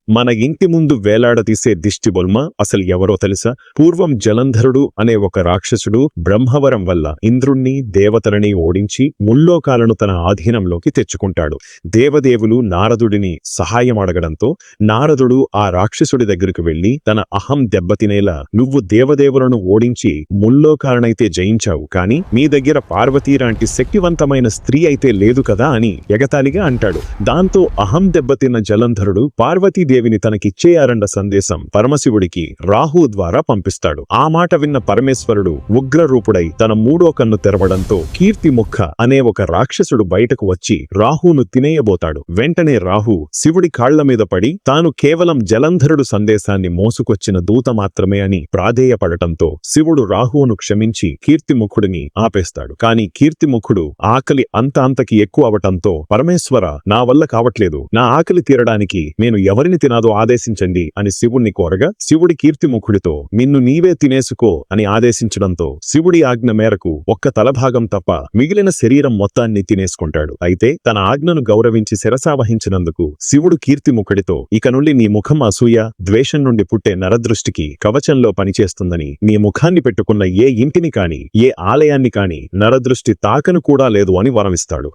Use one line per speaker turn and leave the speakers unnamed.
మన ఇంటి ముందు వేలాడదీసే దిష్టిబొమ్మ అసలు ఎవరో తెలుసా? పూర్వం జలంధరుడు అనే ఒక రాక్షసుడు బ్రహ్మవరం వల్ల ఇంద్రుణ్ణి దేవతలని ఓడించి ముల్లోకాలను తన ఆధీనంలోకి తెచ్చుకుంటాడు. దేవదేవులు నారదుడిని సహాయం అడగడంతో నారదుడు ఆ రాక్షసుడి దగ్గరకు వెళ్లి తన అహం దెబ్బతినేలా, నువ్వు దేవదేవులను ఓడించి ముల్లోకాలనైతే జయించావు, కాని మీ దగ్గర పార్వతీలాంటి శక్తివంతమైన స్త్రీ అయితే లేదు కదా అని ఎగతాళిగా అంటాడు. దాంతో అహం దెబ్బతిన్న జలంధరుడు పార్వతీదేవిని తనకిచ్చేయారండ సందేశం పరమశివుడికి రాహు ద్వారా పంపిస్తాడు. ఆ మాట విన్న పరమేశ్వరుడు ఉగ్రరూపుడై తన మూడో కన్ను తెరవడంతో కీర్తిముఖ అనే ఒక రాక్షసుడు బయటకు వచ్చి రాహును తినేయబోతాడు. వెంటనే రాహు శివుడి కాళ్ల మీద పడి తాను కేవలం జలంధరుడు సందేశాన్ని మోసుకొచ్చిన దూత మాత్రమే అని ప్రాధేయపడటంతో శివుడు రాహువును క్షమించి కీర్తిముఖుడిని ఆపేస్తాడు. కాని కీర్తిముఖుడు ఆకలి అంతకి ఎక్కువ అవటంతో, పరమేశ్వర, నా వల్ల కావట్లేదు, నా ఆకలి తీరడానికి నేను ఎవరిని తినాదో ఆదేశించండి అని శివుణ్ణి కోరగా, శివుడి కీర్తిముఖుడితో నిన్ను నీవే తినేసుకో అని ఆదేశించడంతో శివుడి ఆజ్ఞ మేరకు ఒక్క తలభాగం తప్ప మిగిలిన శరీరం మొత్తాన్ని తినేసుకుంటాడు. అయితే తన ఆజ్ఞను గౌరవించి శిరసావహించినందుకు శివుడు కీర్తిముఖుడితో, ఇక నుండి నీ ముఖం అసూయ, ద్వేషం నుండి పుట్టే నరదృష్టికి కవచంలో పనిచేస్తుందని, నీ ముఖాన్ని పెట్టుకున్న ఏ ఇంటిని కాని ఏ ఆలయాన్ని కాని నరదృష్టి తాకను కూడా లేదు అని వరమిస్తాడు.